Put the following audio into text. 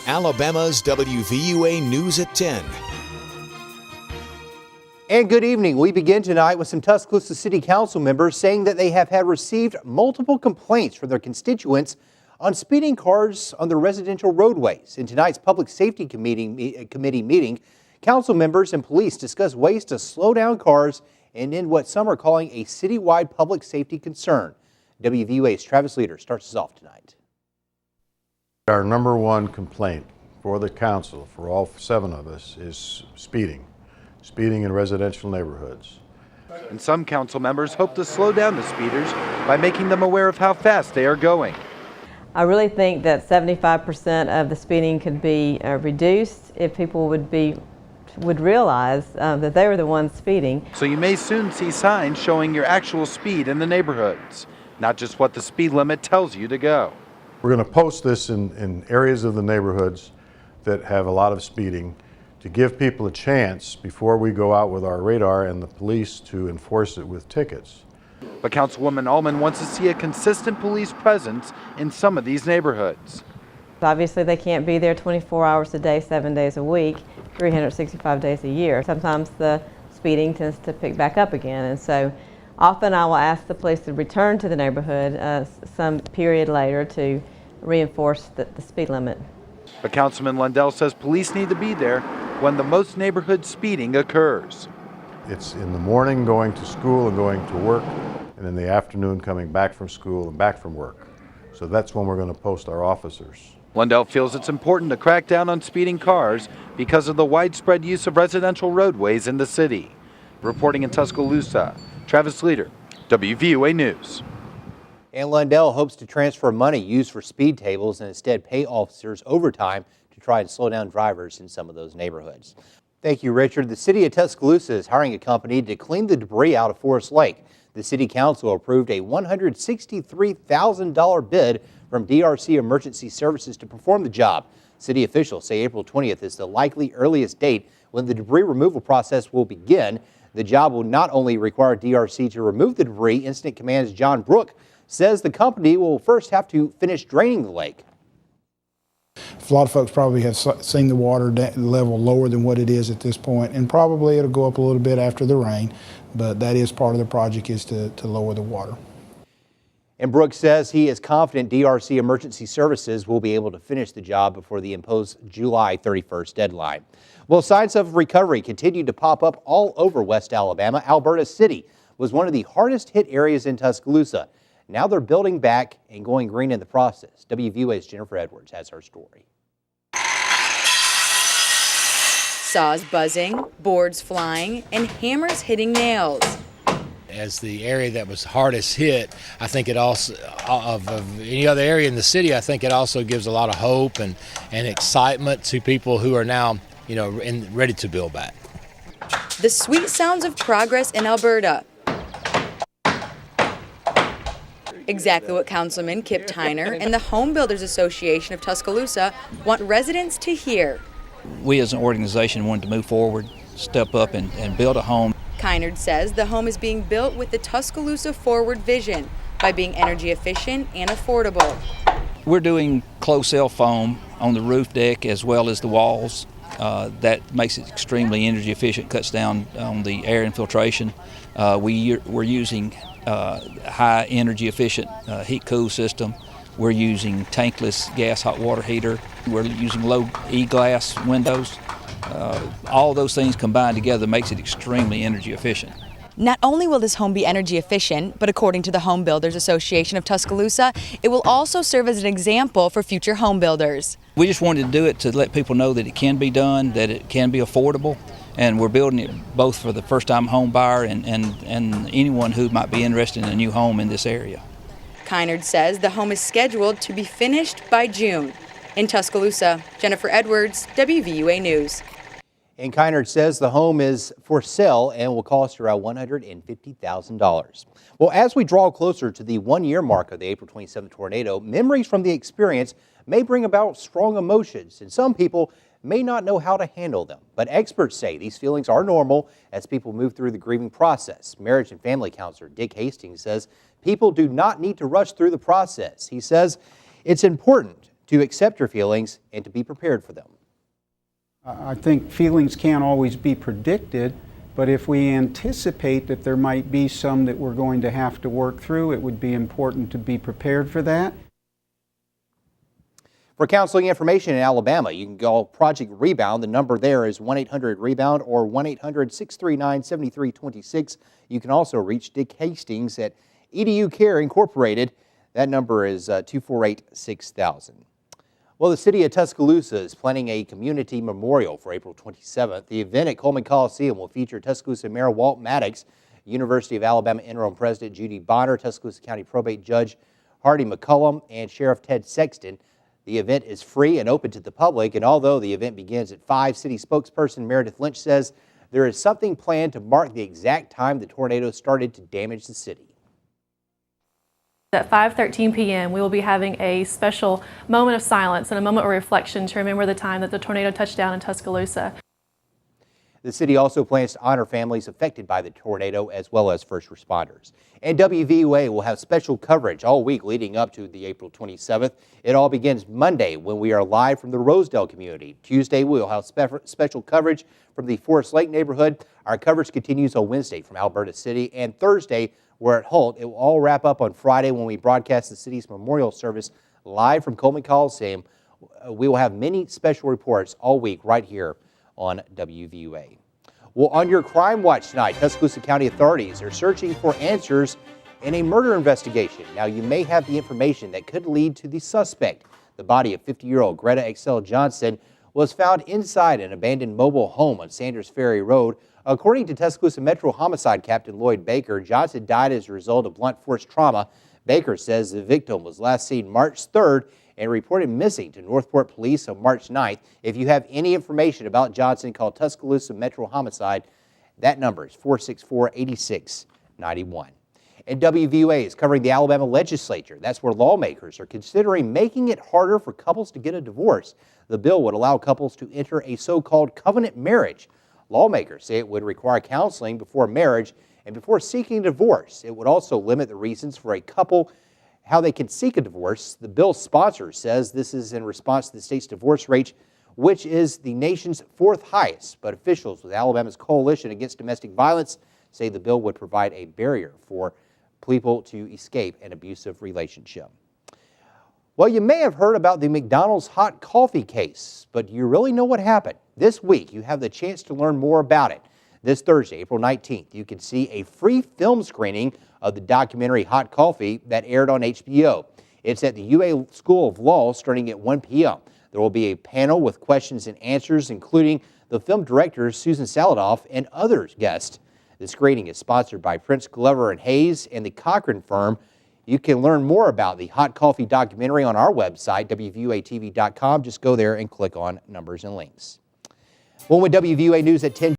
Alabama's WVUA News at 10. And good evening. We begin tonight with some Tuscaloosa City Council members saying that they have received multiple complaints from their constituents on speeding cars on the residential roadways. In tonight's Public Safety Committee meeting, council members and police discuss ways to slow down cars and end what some are calling a citywide public safety concern. WVUA's Travis Leader starts us off tonight. Our number one complaint for the council, for all 7 of us, is speeding in residential neighborhoods. And some council members hope to slow down the speeders by making them aware of how fast they are going. I really think that 75% of the speeding could be reduced if people would realize that they were the ones speeding. So you may soon see signs showing your actual speed in the neighborhoods, not just what the speed limit tells you to go. We're going to post this in areas of the neighborhoods that have a lot of speeding to give people a chance before we go out with our radar and the police to enforce it with tickets. But Councilwoman Allman wants to see a consistent police presence in some of these neighborhoods. Obviously, they can't be there 24 hours a day, 7 days a week, 365 days a year. Sometimes the speeding tends to pick back up again, and so often I will ask the police to return to the neighborhood some period later to reinforce the speed limit. But Councilman Lundell says police need to be there when the most neighborhood speeding occurs. It's in the morning going to school and going to work, and in the afternoon coming back from school and back from work. So that's when we're going to post our officers. Lundell feels it's important to crack down on speeding cars because of the widespread use of residential roadways in the city. Reporting in Tuscaloosa, Travis Leader, WVUA News. And Lundell hopes to transfer money used for speed tables and instead pay officers overtime to try and slow down drivers in some of those neighborhoods. Thank you, Richard. The city of Tuscaloosa is hiring a company to clean the debris out of Forest Lake. The city council approved a $163,000 bid from DRC Emergency Services to perform the job. City officials say April 20th is the likely earliest date when the debris removal process will begin. The job will not only require DRC to remove the debris, Incident Command's John Brook says the company will first have to finish draining the lake. A lot of folks probably have seen the water level lower than what it is at this point, and probably it'll go up a little bit after the rain, but that is part of the project, is to lower the water. And Brooks says he is confident DRC Emergency Services will be able to finish the job before the imposed July 31st deadline. Well, signs of recovery continue to pop up all over West Alabama. Alberta City was one of the hardest hit areas in Tuscaloosa. Now they're building back and going green in the process. WVUA's Jennifer Edwards has her story. Saws buzzing, boards flying, and hammers hitting nails. As the area that was hardest hit, I think it also, of any other area in the city, I think it also gives a lot of hope and excitement to people who are now, ready to build back. The sweet sounds of progress in Alberta. Exactly what Councilman Kip Tyner and the Home Builders Association of Tuscaloosa want residents to hear. We as an organization wanted to move forward, step up and build a home. Kynard says the home is being built with the Tuscaloosa Forward vision by being energy efficient and affordable. We're doing closed cell foam on the roof deck as well as the walls. That makes it extremely energy efficient, cuts down on the air infiltration. We're using high energy efficient heat cool system. We're using tankless gas hot water heater. We're using low E-glass windows. All those things combined together makes it extremely energy efficient. Not only will this home be energy efficient, but according to the Home Builders Association of Tuscaloosa, it will also serve as an example for future home builders. We just wanted to do it to let people know that it can be done, that it can be affordable, and we're building it both for the first-time home buyer and anyone who might be interested in a new home in this area. Kynard says the home is scheduled to be finished by June. In Tuscaloosa, Jennifer Edwards, WVUA News. And Kynard says the home is for sale and will cost around $150,000. Well, as we draw closer to the 1-year mark of the April 27th tornado, memories from the experience may bring about strong emotions, and some people may not know how to handle them. But experts say these feelings are normal as people move through the grieving process. Marriage and family counselor Dick Hastings says people do not need to rush through the process. He says it's important to accept your feelings and to be prepared for them. I think feelings can't always be predicted, but if we anticipate that there might be some that we're going to have to work through, it would be important to be prepared for that. For counseling information in Alabama, you can call Project Rebound. The number there is 1-800-REBOUND or 1-800-639-7326. You can also reach Dick Hastings at EDU Care Incorporated. That number is 248-6000. Well, the city of Tuscaloosa is planning a community memorial for April 27th. The event at Coleman Coliseum will feature Tuscaloosa Mayor Walt Maddox, University of Alabama Interim President Judy Bonner, Tuscaloosa County Probate Judge Hardy McCullum, and Sheriff Ted Sexton. The event is free and open to the public, and although the event begins at 5, city spokesperson Meredith Lynch says there is something planned to mark the exact time the tornado started to damage the city. At 5:13 p.m. we will be having a special moment of silence and a moment of reflection to remember the time that the tornado touched down in Tuscaloosa. The city also plans to honor families affected by the tornado as well as first responders. And WVUA will have special coverage all week leading up to the April 27th. It all begins Monday when we are live from the Rosedale community. Tuesday we will have special coverage from the Forest Lake neighborhood. Our coverage continues on Wednesday from Alberta City, and Thursday we're at Holt. It will all wrap up on Friday when we broadcast the city's memorial service live from Coleman Coliseum. We will have many special reports all week right here on WVUA. Well, on your Crime Watch tonight, Tuscaloosa County authorities are searching for answers in a murder investigation. Now, you may have the information that could lead to the suspect. The body of 50-year-old Greta Excel Johnson was found inside an abandoned mobile home on Sanders Ferry Road. According to Tuscaloosa Metro Homicide Captain Lloyd Baker, Johnson died as a result of blunt force trauma. Baker says the victim was last seen March 3rd and reported missing to Northport Police on March 9th. If you have any information about Johnson, call Tuscaloosa Metro Homicide. That number is 464-8691. And WVUA is covering the Alabama legislature. That's where lawmakers are considering making it harder for couples to get a divorce. The bill would allow couples to enter a so-called covenant marriage. Lawmakers say it would require counseling before marriage and before seeking a divorce. It would also limit the reasons for a couple how they can seek a divorce. The bill's sponsor says this is in response to the state's divorce rate, which is the nation's 4th highest. But officials with Alabama's Coalition Against Domestic Violence say the bill would provide a barrier for people to escape an abusive relationship. Well, you may have heard about the McDonald's hot coffee case, but do you really know what happened? This week, you have the chance to learn more about it. This Thursday, April 19th, you can see a free film screening of the documentary Hot Coffee that aired on HBO. It's at the UA School of Law starting at 1 p.m. There will be a panel with questions and answers, including the film director Susan Saladoff and other guests. The screening is sponsored by Prince Glover and Hayes and the Cochran firm. You can learn more about the Hot Coffee documentary on our website, WVUATV.com. Just go there and click on numbers and links. Well, with WVUA News at 10.